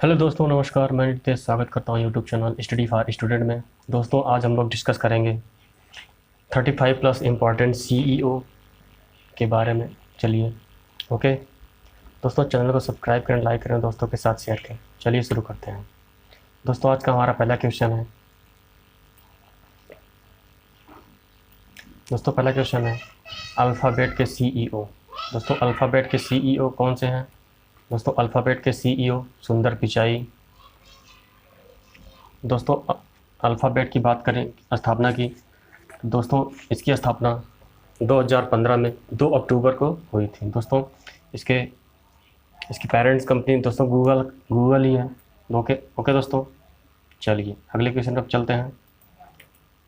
Hello दोस्तों, नमस्कार। मैं नितेश स्वागत करता हूं YouTube channel study for student में। दोस्तों, आज हम लोग डिस्कस करेंगे 35 प्लस इम्पॉर्टेंट सीईओ के बारे में। चलिए, ओके दोस्तों, चैनल को सब्सक्राइब करें, लाइक करें, दोस्तों के साथ शेयर करें। चलिए शुरू करते हैं। दोस्तों, आज का हमारा पहला क्वेश्चन है। दोस्तों, पहला क्वेश्चन है अल्फ़ाबेट के सीईओ। दोस्तों, अल्फ़ाबेट के सीईओ कौन से हैं? दोस्तों, अल्फ़ाबेट के सीईओ सुंदर पिचाई। दोस्तों, अल्फ़ाबेट की बात करें स्थापना की, दोस्तों इसकी स्थापना 2015 में 2 अक्टूबर को हुई थी। दोस्तों, इसकी पेरेंट्स कंपनी दोस्तों गूगल ही है। ओके दोस्तों, चलिए अगले क्वेश्चन पर चलते हैं।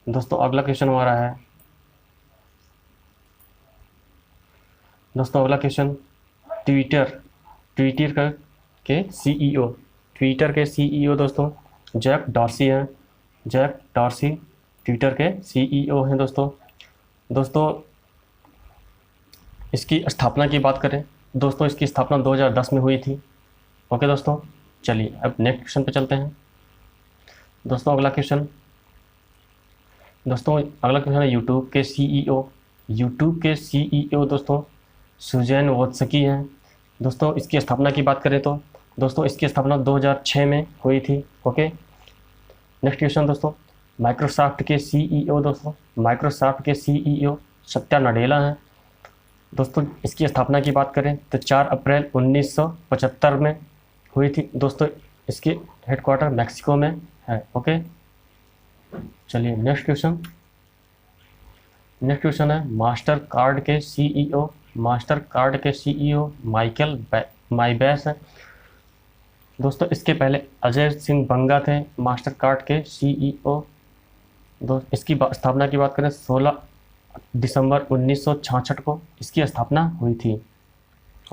दोस्तों, अगला क्वेश्चन हमारा है। दोस्तों, अगला क्वेश्चन ट्विटर के सीईओ। ट्विटर के सीईओ दोस्तों जैक डॉर्सी हैं। जैक डॉर्सी ट्विटर के सीईओ हैं। दोस्तों इसकी स्थापना की बात करें, दोस्तों इसकी स्थापना 2010 में हुई थी। ओके दोस्तों, चलिए अब नेक्स्ट क्वेश्चन पे चलते हैं। दोस्तों, अगला क्वेश्चन है यूट्यूब के सीईओ। यूट्यूब के सीईओ दोस्तों सुजैन वोत्स्की हैं। दोस्तों, इसकी स्थापना की बात करें तो दोस्तों इसकी स्थापना 2006 में हुई थी। ओके, नेक्स्ट क्वेश्चन दोस्तों, माइक्रोसॉफ्ट के सीईओ। दोस्तों, माइक्रोसॉफ्ट के सीईओ सत्या नडेला हैं। दोस्तों, इसकी स्थापना की बात करें तो 4 अप्रैल 1975 में हुई थी। दोस्तों, इसके हेडक्वार्टर मैक्सिको में है। ओके, चलिए नेक्स्ट क्वेश्चन है मास्टर कार्ड के सीईओ। मास्टर कार्ड के सीईओ माइकल माइबैस है। दोस्तों, इसके पहले अजय सिंह बंगा थे मास्टर कार्ड के सीईओ। इसकी स्थापना की बात करें 16 दिसंबर 1966 को इसकी स्थापना हुई थी।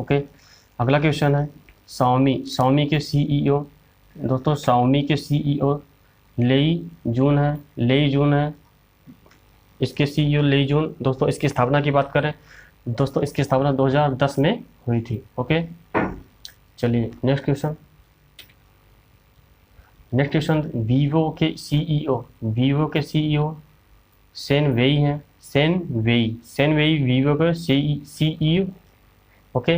ओके, अगला क्वेश्चन है शाओमी के सीईओ। दोस्तों, शाओमी के सीईओ लेई जून है। इसके सीईओ लेई जून। दोस्तों, इसकी स्थापना की बात करें दोस्तों इसकी स्थापना 2010 में हुई थी। ओके, चलिए नेक्स्ट क्वेश्चन वीवो के सीईओ सेन वेई हैं। सेन वेई वीवो के सीईओ। ओके,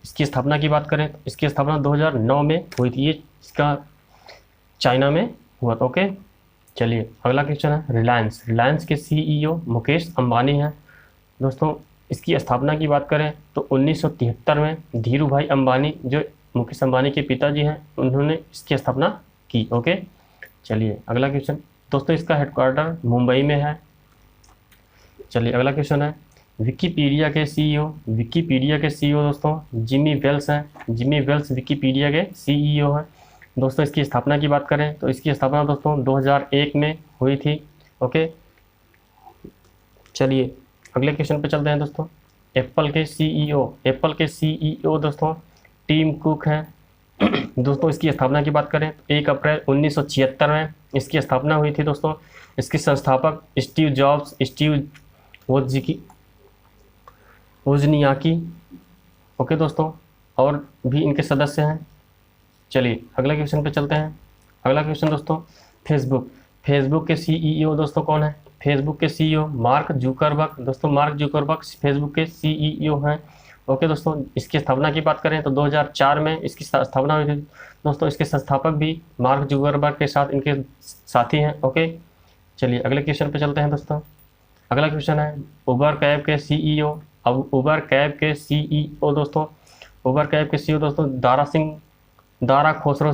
इसकी स्थापना की बात करें तो इसकी स्थापना 2009 में हुई थी। ये इसका चाइना में हुआ था। ओके, चलिए अगला क्वेश्चन है रिलायंस के सीईओ मुकेश अंबानी हैं। दोस्तों, इसकी स्थापना की बात करें तो 1973 में धीरू भाई अंबानी जो मुकेश अंबानी के पिताजी हैं उन्होंने इसकी स्थापना की। ओके, चलिए अगला क्वेश्चन दोस्तों, इसका हेडक्वार्टर मुंबई में है। चलिए अगला क्वेश्चन है विकिपीडिया के सीईओ दोस्तों जिमी वेल्स हैं। जिमी वेल्स विकिपीडिया के सीईओ हैं। दोस्तों, इसकी स्थापना की बात करें तो इसकी स्थापना दोस्तों 2001 में हुई थी। ओके, चलिए अगले क्वेश्चन पे चलते हैं। दोस्तों, एप्पल के सीईओ दोस्तों टिम कुक हैं। दोस्तों, इसकी स्थापना की बात करें तो 1 अप्रैल 1976 में इसकी स्थापना हुई थी। दोस्तों, इसके संस्थापक स्टीव वोजनियाकी। ओके दोस्तों, और भी इनके सदस्य हैं। चलिए अगले क्वेश्चन पे चलते हैं। अगला क्वेश्चन दोस्तों फेसबुक के सीईओ दोस्तों कौन है? फेसबुक के सीईओ मार्क जुकरबर्ग। दोस्तों, मार्क जुकरबर्ग फेसबुक के सीईओ हैं। ओके दोस्तों, इसकी स्थापना की बात करें तो 2004 में इसकी स्थापना हुई थी। दोस्तों, इसके संस्थापक भी मार्क जुकरबर्ग के साथ इनके साथी हैं। ओके, चलिए अगले क्वेश्चन पे चलते हैं। दोस्तों, अगला क्वेश्चन है उबर कैब के सीईओ। अब उबर कैब के सीईओ दोस्तों दारा खोसरो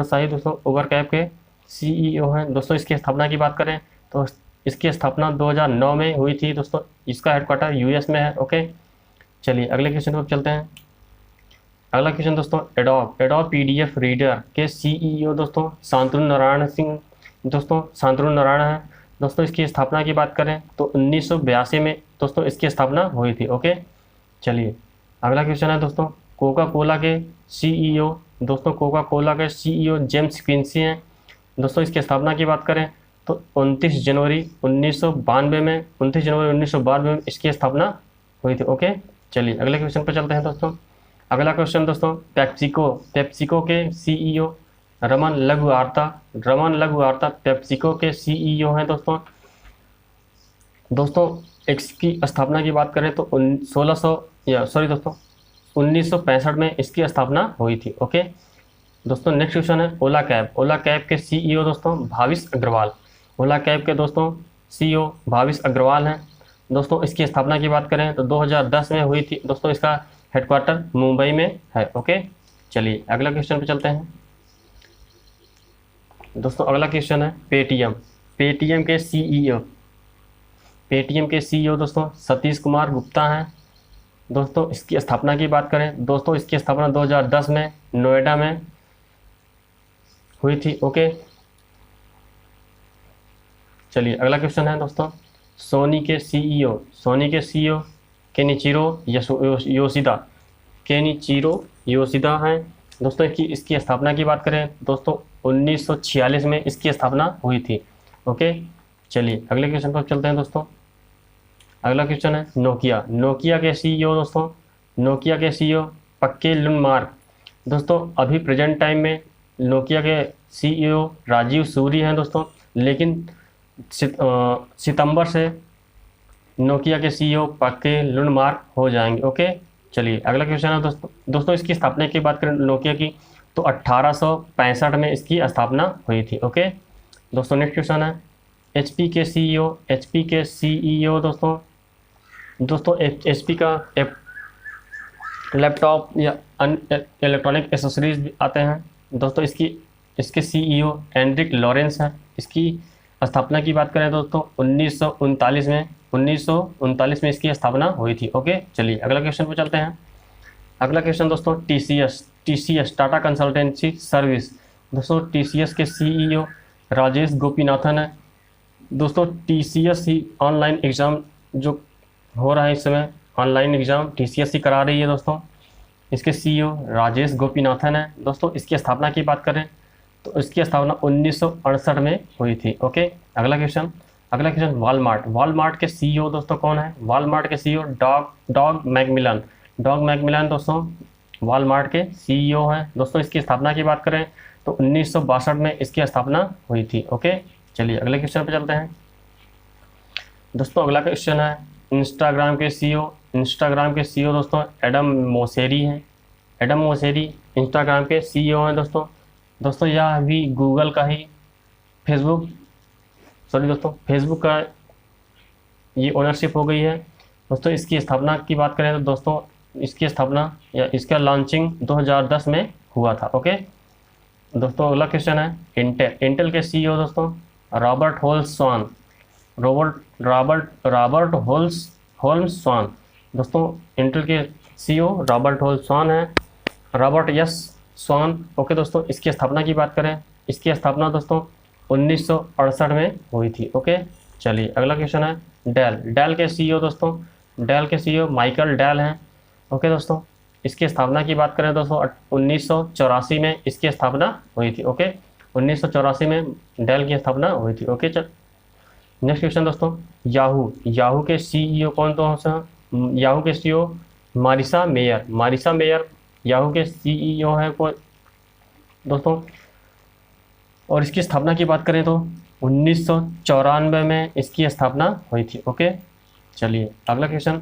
शाही दोस्तों उबर कैब के सीईओ हैं। दोस्तों, इसकी स्थापना की बात करें तो इसकी स्थापना 2009 में हुई थी। दोस्तों, इसका हेडक्वार्टर यूएस में है। ओके, चलिए अगले क्वेश्चन पर चलते हैं। अगला क्वेश्चन दोस्तों एडोब पीडीएफ रीडर के सीईओ दोस्तों शांतनु नारायण है। दोस्तों, इसकी स्थापना की बात करें तो 1982 में दोस्तों इसकी स्थापना हुई थी। ओके, चलिए अगला क्वेश्चन है दोस्तों कोका कोला के सीईओ। दोस्तों, कोका कोला के सीईओ जेम्स क्विंसी हैं। दोस्तों, इसकी स्थापना की बात करें तो 29 जनवरी 1992 में इसकी स्थापना हुई थी। ओके, चलिए अगले क्वेश्चन पर चलते हैं। दोस्तों, अगला क्वेश्चन दोस्तों, पेप्सिको के सीईओ रमन लघुआर्ता पेप्सिको के सीईओ हैं दोस्तों। दोस्तों इसकी स्थापना की बात करें तो 1965 में इसकी स्थापना हुई थी। ओके दोस्तों, नेक्स्ट क्वेश्चन है ओला कैब के सीईओ दोस्तों भाविश अग्रवाल। ओला कैब के दोस्तों सीईओ भाविश अग्रवाल हैं। दोस्तों इसकी स्थापना की बात करें तो 2010 में हुई थी दोस्तों। इसका हेडक्वार्टर मुंबई में है। ओके चलिए अगला क्वेश्चन पे चलते हैं दोस्तों। अगला क्वेश्चन है पेटीएम के सीईओ दोस्तों सतीश कुमार गुप्ता हैं। दोस्तों इसकी स्थापना की बात करें दोस्तों, इसकी स्थापना 2010 में नोएडा में हुई थी। ओके चलिए अगला क्वेश्चन है दोस्तों, सोनी के सीईओ केनिचिरो योशिदा हैं दोस्तों। इसकी स्थापना की बात करें दोस्तों 1946 में इसकी स्थापना हुई थी। ओके चलिए अगले क्वेश्चन पर चलते हैं दोस्तों। अगला क्वेश्चन है नोकिया के सीईओ पक्के लुनमार्क। दोस्तों अभी प्रेजेंट टाइम में नोकिया के सीईओ राजीव सूरी हैं दोस्तों, लेकिन सितंबर से नोकिया के सीईओ पक्के लुनमार्क हो जाएंगे। ओके चलिए अगला क्वेश्चन है दोस्तों इसकी स्थापना की बात करें नोकिया की तो 1865 में इसकी स्थापना हुई थी। ओके दोस्तों नेक्स्ट क्वेश्चन है एचपी के सीईओ दोस्तों एचपी का लैपटॉप या इलेक्ट्रॉनिक एसेसरीज भी आते हैं दोस्तों। इसके सीईओ एंड्रिक लॉरेंस हैं। इसकी स्थापना की बात करें दोस्तों 1939 में इसकी स्थापना हुई थी। ओके चलिए अगला क्वेश्चन पर चलते हैं। अगला क्वेश्चन दोस्तों टीसीएस टाटा कंसल्टेंसी सर्विस। दोस्तों टीसीएस के सीईओ राजेश गोपीनाथन है। दोस्तों टीसीएस ही ऑनलाइन एग्ज़ाम जो हो रहा है इस समय, ऑनलाइन एग्ज़ाम टीसीएस ही करा रही है दोस्तों। इसके सीईओ राजेश गोपीनाथन है। दोस्तों इसकी स्थापना की बात करें तो इसकी स्थापना 1968 में हुई थी। ओके अगला क्वेश्चन वॉलमार्ट के सीईओ दोस्तों कौन है? वॉलमार्ट के सीईओ डॉग मैकमिलन दोस्तों वॉलमार्ट के सीईओ हैं दोस्तों। इसकी स्थापना की बात करें तो 1962 में इसकी स्थापना हुई थी। ओके चलिए अगले क्वेश्चन पे चलते हैं दोस्तों। अगला क्वेश्चन है इंस्टाग्राम के सीईओ दोस्तों एडम मोसेरी हैं। एडम मोसेरी इंस्टाग्राम के सीईओ हैं दोस्तों यह भी गूगल का ही फेसबुक का ये ओनरशिप हो गई है दोस्तों। इसकी स्थापना की बात करें तो दोस्तों इसकी स्थापना या इसका लॉन्चिंग 2010 में हुआ था। ओके दोस्तों अगला क्वेश्चन है इंटेल के सीईओ दोस्तों रॉबर्ट होल्म्स स्वान दोस्तों। इंटेल के सीईओ रॉबर्ट होल्म्स स्वान है, रॉबर्ट एस स्वान। ओके दोस्तों इसकी स्थापना की बात करें, इसकी स्थापना दोस्तों 1968 में हुई थी। ओके चलिए अगला क्वेश्चन है डेल के सीईओ माइकल डेल हैं। ओके दोस्तों इसकी स्थापना की बात करें दोस्तों 1984 में इसकी स्थापना हुई थी। ओके 1984 में डेल की स्थापना हुई थी। ओके चल नेक्स्ट क्वेश्चन दोस्तों याहू के सीईओ कौन तो? याहू के सीईओ मारिसा मेयर याहू के सीईओ हैं कौन दोस्तों? और इसकी स्थापना की बात करें तो 1994 में इसकी स्थापना हुई थी। ओके चलिए अगला क्वेश्चन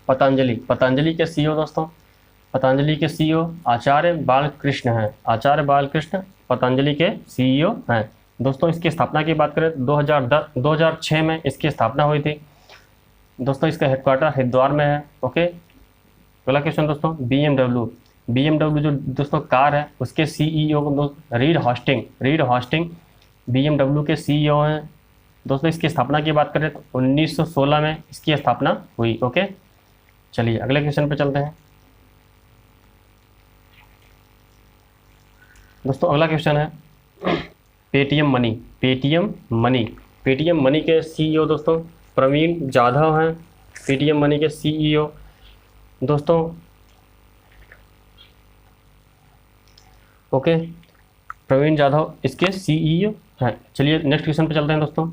पतंजलि के सीईओ दोस्तों। पतंजलि के सीईओ आचार्य बालकृष्ण हैं। आचार्य बालकृष्ण पतंजलि के सीईओ हैं दोस्तों। इसकी स्थापना की बात करें 2006 में इसकी स्थापना हुई थी दोस्तों। इसका हेडक्वार्टर हरिद्वार में है। ओके अगला क्वेश्चन दोस्तों BMW जो दोस्तों कार है उसके सीईओ रीड हॉस्टिंग BMW के सीईओ हैं दोस्तों। इसकी स्थापना की बात करें तो 1916 में इसकी स्थापना हुई। ओके चलिए अगले क्वेश्चन पे चलते हैं दोस्तों। अगला क्वेश्चन है पेटीएम मनी के सीईओ दोस्तों प्रवीण जाधव हैं। पेटीएम मनी के सीईओ दोस्तों। ओके प्रवीण जाधव इसके सीईओ हैं। चलिए नेक्स्ट क्वेश्चन पे चलते हैं दोस्तों।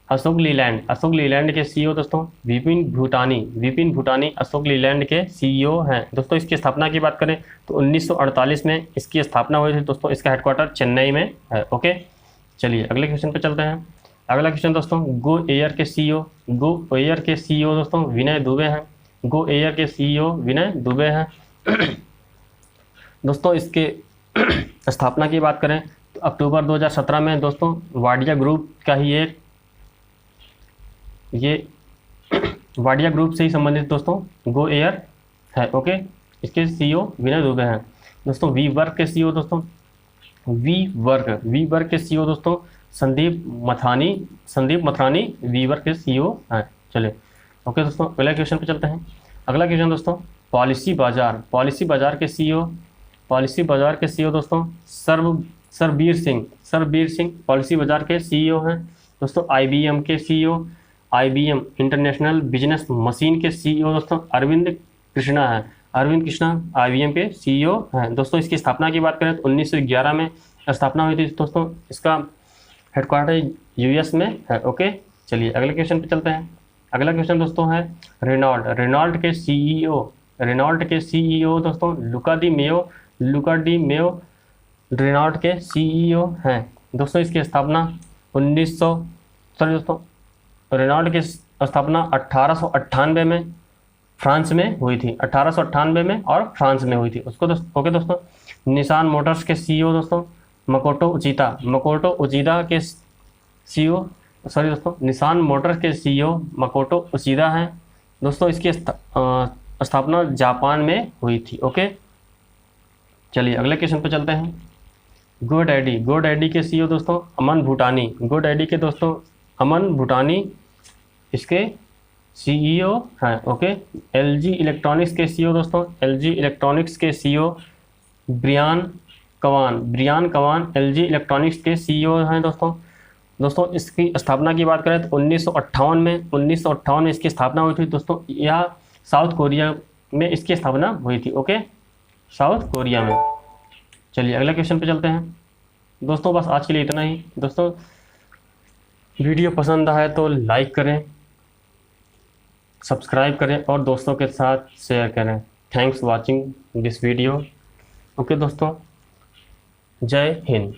अशोक लीलैंड के सीईओ दोस्तों विपिन भूटानी अशोक लीलैंड के सीईओ हैं दोस्तों। इसकी स्थापना की बात करें तो 1948 में इसकी स्थापना हुई थी दोस्तों। इसका हेडक्वार्टर चेन्नई में है। ओके, चलिए अगले क्वेश्चन पे चलते हैं। अगला क्वेश्चन दोस्तों, गो एयर के सीईओ दोस्तों विनय दुबे हैं। गो एयर के सीईओ विनय दुबे हैं दोस्तों। इसके स्थापना की बात करें तो अक्टूबर 2017 में दोस्तों वाडिया ग्रुप का ही ये वाडिया ग्रुप से ही संबंधित दोस्तों गो एयर है। ओके, इसके सीईओ विनय दुबे हैं दोस्तों। वी वर्क के सीईओ दोस्तों के सीईओ दोस्तों संदीप मथानी वी वर्क के सीईओ हैं। चलिए ओके दोस्तों, अगला क्वेश्चन पे चलते हैं। अगला क्वेश्चन दोस्तों, पॉलिसी बाजार के सीईओ दोस्तों सरबीर सिंह पॉलिसी बाजार के सीईओ हैं दोस्तों। आईबीएम के CEO, IBM international business machine के सीईओ दोस्तों अरविंद कृष्णा आईबीएम के सीईओ हैं दोस्तों। इसकी स्थापना की बात करें तो 1911 में स्थापना हुई थी दोस्तों। इसका हेडक्वार्टर यूएस में है। ओके, चलिए अगले क्वेश्चन पे चलते हैं। अगला क्वेश्चन दोस्तों है रेनॉल्ट के सीईओ दोस्तों लुका डी मेयो रेनॉल्ट के सीईओ हैं दोस्तों। इसकी स्थापना रेनॉल्ट की स्थापना 1898 में फ्रांस में हुई थी। 1898 में और फ्रांस में हुई थी उसको ओके दोस्तों। निसान मोटर्स के सीईओ दोस्तों मकोटो उचिदा के सीईओ निसान मोटर्स के सीईओ मकोटो उचिदा हैं दोस्तों। इसकी स्थापना जापान में हुई थी। ओके, चलिए अगले क्वेश्चन पर चलते हैं। गोडैडी के सीईओ दोस्तों अमन भूटानी इसके सीईओ हैं। ओके, एलजी इलेक्ट्रॉनिक्स के सीईओ ब्रियान कवान एलजी इलेक्ट्रॉनिक्स के सीईओ हैं दोस्तों। इसकी स्थापना की बात करें तो 1958 में इसकी स्थापना हुई थी दोस्तों। यह साउथ कोरिया में इसकी स्थापना हुई थी। ओके, साउथ कोरिया में। चलिए अगले क्वेश्चन पे चलते हैं दोस्तों। बस आज के लिए इतना ही दोस्तों। वीडियो पसंद आए तो लाइक करें, सब्सक्राइब करें और दोस्तों के साथ शेयर करें। Thanks watching this video. Okay दोस्तों, जय हिंद।